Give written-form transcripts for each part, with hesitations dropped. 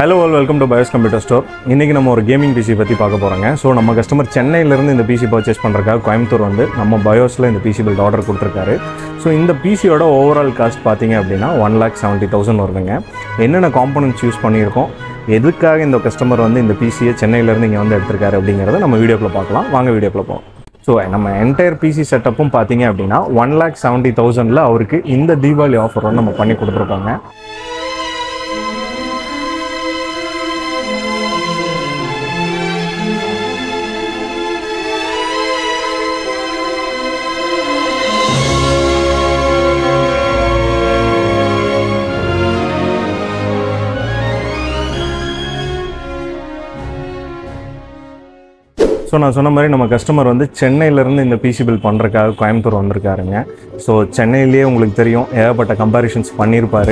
Hello all, welcome to BYOS Computer Store. இன்னைக்கு நம்ம ஒரு கேமிங் PC பத்தி பார்க்க போறோங்க. சோ நம்ம கஸ்டமர் சென்னையில இருந்து இந்த PC பர்ச்சேஸ் பண்றதுக்காக கோயம்புத்தூர் வந்து நம்ம BYOSல இந்த PC build ஆர்டர் கொடுத்திருக்காரு. சோ இந்த PC யோட ஓவரால் காஸ்ட் பாத்தீங்க அப்படினா 1,70,000 வருதுங்க. என்னென்ன காம்போனன்ட்ஸ் யூஸ் பண்ணியிருக்கோம், எதுக்காக இந்த கஸ்டமர் வந்து இந்த PC-யை சென்னையில இருந்து இங்க வந்து எடுத்துர்க்காரு அப்படிங்கறத நம்ம வீடியோக்குள்ள பார்க்கலாம். வாங்க வீடியோக்குள்ள போலாம். So நம்ம என்டையர் PC செட்டப்பும் பாத்தீங்க அப்படினா 1,70,000ல அவருக்கு இந்த தீபாவளி ஆஃபர் வந்து நம்ம பண்ணி கொடுத்திருக்காங்க. ஸோ நான் சொன்ன மாதிரி நம்ம கஸ்டமர் வந்து சென்னையிலேருந்து இந்த PC பில் பண்ணுறதுக்காக கோயம்புத்தூர் வந்திருக்காருங்க. ஸோ சென்னையிலேயே உங்களுக்கு தெரியும் ஏகப்பட்ட கம்பேரிஷன்ஸ் பண்ணியிருப்பார்,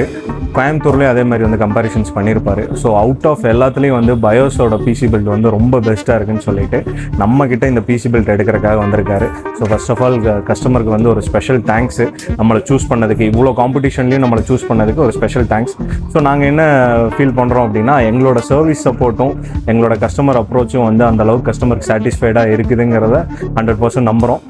கோயம்புத்தூர்லேயே அதே மாதிரி வந்து கம்பேரிஷன்ஸ் பண்ணியிருப்பார். ஸோ அவுட் ஆஃப் எல்லாத்துலேயும் வந்து பயோஸோட PC பில்ட் வந்து ரொம்ப பெஸ்ட்டாக இருக்குன்னு சொல்லிட்டு நம்மக்கிட்ட இந்த PC பில்ட் எடுக்கிறதுக்காக வந்திருக்காரு. ஸோ ஃபர்ஸ்ட் ஆஃப் ஆல் கஸ்டமருக்கு வந்து ஒரு ஸ்பெஷல் தேங்க்ஸு, நம்மளை சூஸ் பண்ணதுக்கு, இவ்வளோ காம்படிஷன்லேயும் நம்மளை சூஸ் பண்ணதுக்கு ஒரு ஸ்பெஷல் தேங்க்ஸ். ஸோ நாங்கள் என்ன ஃபீல் பண்ணுறோம் அப்படின்னா, எங்களோட சர்வீஸ் சப்போர்ட்டும் எங்களோட கஸ்டமர் அப்ரோச்சும் வந்து அந்தளவுக்கு கஸ்டமருக்கு சாட்டிஸ்ஃபைடாக இருக்குதுங்கிறத 100% நம்புகிறோம்.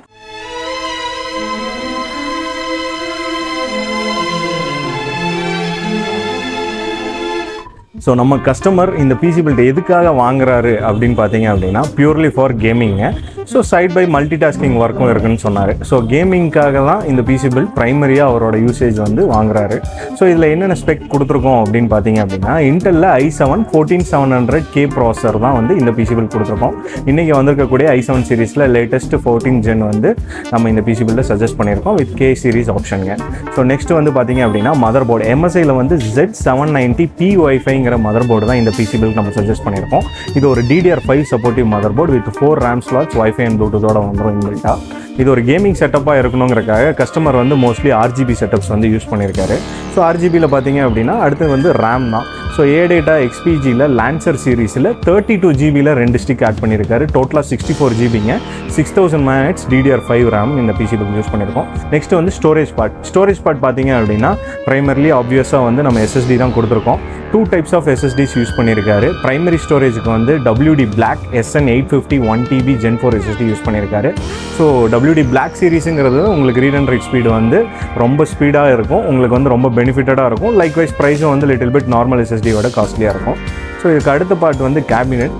ஸோ நம்ம கஸ்டமர் இந்த PC பில்ட் எதுக்காக வாங்குறாரு அப்படின்னு பார்த்தீங்க அப்படின்னா, purely for gaming. So side by multi tasking ஒர்க்கும் இருக்குன்னு சொன்னார். ஸோ கேமிங்காக தான் இந்த PC பில்ட் ப்ரைமரியாக அவரோட யூசேஜ் வந்து வாங்குறாரு. ஸோ இதில் என்னென்ன ஸ்பெக் கொடுத்துருக்கோம் அப்படின்னு பார்த்தீங்க அப்படின்னா, இன்டெல்ல i7 14700K ப்ராசர் தான் வந்து இந்த PC பில்ட் கொடுத்துருக்கோம். இன்றைக்கி வந்திருக்கக்கூடிய i7 சீரீஸில் லேட்டஸ்ட் 14 Gen வந்து நம்ம இந்த PC பில்டை சஜஸ்ட் பண்ணியிருக்கோம் வித் K சீரீஸ் ஆப்ஷனுங்க. ஸோ நெக்ஸ்ட் வந்து பார்த்தீங்க அப்படின்னா, மதர்போர்டு MSIயில் வந்து Z790 PWIFIங்கிற மதர்போர்டு தான் இந்த PC பில்ட் நம்ம சஜஸ்ட் பண்ணியிருக்கோம். இது ஒரு DDR5 supportive motherboard with 4 RAM slots, Wi-Fi and Bluetooth-ஓட வந்துடும் இன்பில்ட்டா. இது ஒரு கேமிங் செட்டப்பாக இருக்கணுங்கிறக்காக கஸ்டமர் வந்து மோஸ்ட்லி RGB செட்டப்ஸ் வந்து யூஸ் பண்ணியிருக்காரு. ஸோ RGBயில் பார்த்தீங்க அப்படின்னா அடுத்து வந்து RAM தான். ஸோ A-Data XPGயில் லான்சர் சீரீஸில் 32 GBயில் 2 ஸ்டிக் ஆட் பண்ணியிருக்காரு. டோட்டலாக 64 GBங்க, 6000 mAh DDR5 RAM இந்த PC பில்ட் யூஸ் பண்ணியிருக்கோம். நெக்ஸ்ட் வந்து ஸ்டோரேஜ் பார்ட் பார்த்தீங்க அப்படின்னா ப்ரைமர்லி ஆப்வியஸாக வந்து நம்ம SSD தான் கொடுத்துருக்கோம். 2 types ஆஃப் SSDs யூஸ் பண்ணியிருக்காரு. ப்ரைமரி ஸ்டோரேஜுக்கு வந்து WD Black SN850 1TB Gen 4 SSD use பண்ணியிருக்காரு. ஸோ WD Black சீரீஸுங்கிறது உங்களுக்கு ரீட் அண்ட் ரைட் ஸ்பீடு வந்து ரொம்ப ஸ்பீடாக இருக்கும், உங்களுக்கு வந்து ரொம்ப பெனிஃபிட்டடாக இருக்கும். லைக்வைஸ் ப்ரைஸும் வந்து லிட்டில் பிட் நார்மல் SSDயோட காஸ்ட்லியாக இருக்கும். ஸோ இதுக்கு அடுத்த பார்ட் வந்து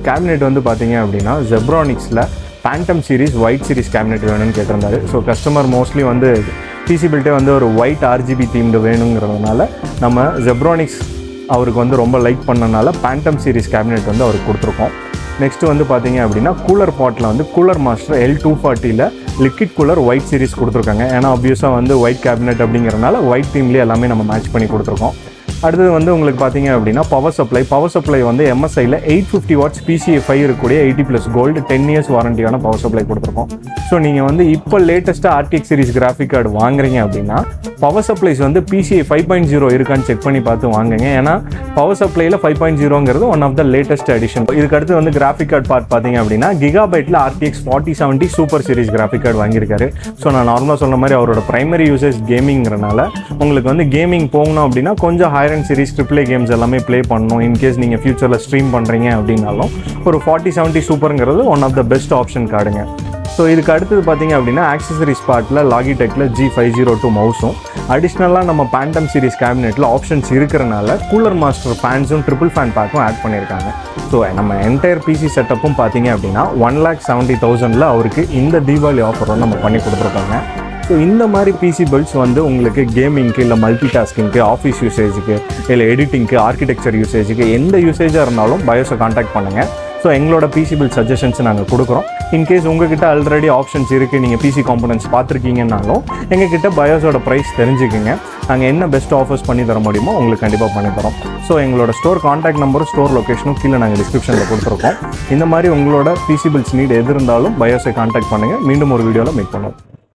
கேபினெட் வந்து பார்த்தீங்க அப்படின்னா Zebronicsல Phantom series white series cabinet வேணும்னு கேட்டிருந்தாரு. ஸோ கஸ்டமர் மோஸ்ட்லி வந்து PC பில்ட்டே வந்து ஒரு ஒயிட் RGB தீம்டு வேணுங்கிறதுனால நம்ம Zebronics அவருக்கு வந்து ரொம்ப லைக் பண்ணனால Phantom சீரீஸ் கேபினெட் வந்து அவருக்கு கொடுத்துருக்கோம். நெக்ஸ்ட் வந்து பார்த்தீங்க அப்படின்னா கூலர் பாட்டில் வந்து கூலர் மாஸ்டர் L240ல் லிக்விட் கூலர் ஒயிட் சீரீஸ் கொடுத்துருக்காங்க. ஏன்னா ஆப்வியஸாக வந்து ஒயிட் கேபினெட் அப்படிங்கிறனால ஒயிட் தீம்லேயே எல்லாமே நம்ம மேட்ச் பண்ணி கொடுத்துருக்கோம். அடுத்தது வந்து உங்களுக்கு பார்த்தீங்க அப்படின்னா பவர் சப்ளை வந்து MSIயில் 850 watts PCIe 5 இருக்கக்கூடிய 80+ கோல்டு 10 years வாரண்டியான பவர் சப்ளை கொடுத்துருக்கோம். ஸோ நீங்கள் வந்து இப்போ லேட்டஸ்ட்டாக RTX சீரிஸ் கிராஃபிக் கார்டு வாங்குறீங்க அப்படின்னா பவர் சப்ளைஸ் வந்து PCIe 5.0 இருக்கான்னு செக் பண்ணி பார்த்து வாங்குங்க. ஏன்னா பவர் சப்ளையில் 5.0ங்கிறது one of the latest edition. இதுக்கு அடுத்து வந்து கிராஃபிக் கார்டு பார்த்து பார்த்தீங்க அப்படின்னா கிகாபைட்டில் RTX 4070 super series graphic card வாங்கியிருக்காரு. ஸோ நான் நார்மலாக சொன்ன மாதிரி அவரோட ப்ரைமரி யூசேஜ் கேமிங்கிறனால உங்களுக்கு வந்து கேமிங் போகணும் அப்படின்னா கொஞ்சம் higher and series AAA games எல்லாமே ப்ளே பண்ணணும். இன்கேஸ் நீங்கள் ஃபியூச்சரில் ஸ்ட்ரீம் பண்ணுறீங்க அப்படின்னாலும் ஒரு 4070 சூப்பருங்கிறது one of the best option கார்டுங்க. ஸோ இதுக்கு அடுத்தது பார்த்தீங்க அப்படின்னா ஆக்சசரிஸ் பார்ட்டில் லாகிடெக்கில் G502 மவுஸும் அடிஷ்னலாக நம்ம Phantom சீரிஸ் கேபினெட்டில் ஆப்ஷன்ஸ் இருக்கிறனால கூலர் மாஸ்டர் ஃபேன்ஸும் ட்ரிபிள் ஃபேன் பேக்கும் ஆட் பண்ணியிருக்காங்க. ஸோ நம்ம என்டையர் PC செட்டப்பும் பார்த்தீங்க அப்படின்னா 1,70,000ல் அவருக்கு இந்த தீபாவளி ஆஃபர் வந்து நம்ம பண்ணி கொடுத்துருக்காங்க. ஸோ இந்த மாதிரி PC பில்ட்ஸ் வந்து உங்களுக்கு கேமிங்க்கு இல்லை மல்டி டாஸ்கிங்க்கு, ஆஃபீஸ் யூசேஜுக்கு, இல்லை எடிட்டிங்க்கு, ஆர்கிடெக்சர் யூசேஜுக்கு எந்த யூசேஜாக இருந்தாலும் பயோஸை காண்டாக்ட் பண்ணுங்கள். ஸோ எங்களோட PC பில்ட் சஜஷன்ஸ் நாங்கள் கொடுக்குறோம். இன்கேஸ் உங்ககிட்ட ஆல்ரெடி ஆப்ஷன்ஸ் இருக்குது, நீங்கள் PC காம்பனன்ட்ஸ் பார்த்துருக்கீங்கன்னாலும் எங்ககிட்ட பயோஸோட ப்ரைஸ் தெரிஞ்சுக்குங்க. நாங்கள் என்ன பெஸ்ட் ஆஃபர்ஸ் பண்ணி தர முடியுமோ உங்களுக்கு கண்டிப்பாக பண்ணி தரோம். ஸோ எங்களோட ஸ்டோர் காண்டாக்ட் நம்பரும் ஸ்டோர் லொக்கேஷனும் கீழே நாங்கள் டிஸ்கிரிப்ஷனில் கொடுத்துருக்கோம். இந்த மாதிரி உங்களோட PC பில்ட்ஸ் நீட் எது இருந்தாலும் பயோஸை காண்டாக்ட் பண்ணுங்கள். மீண்டும் ஒரு வீடியோவில் மீட் பண்ணுவோம்.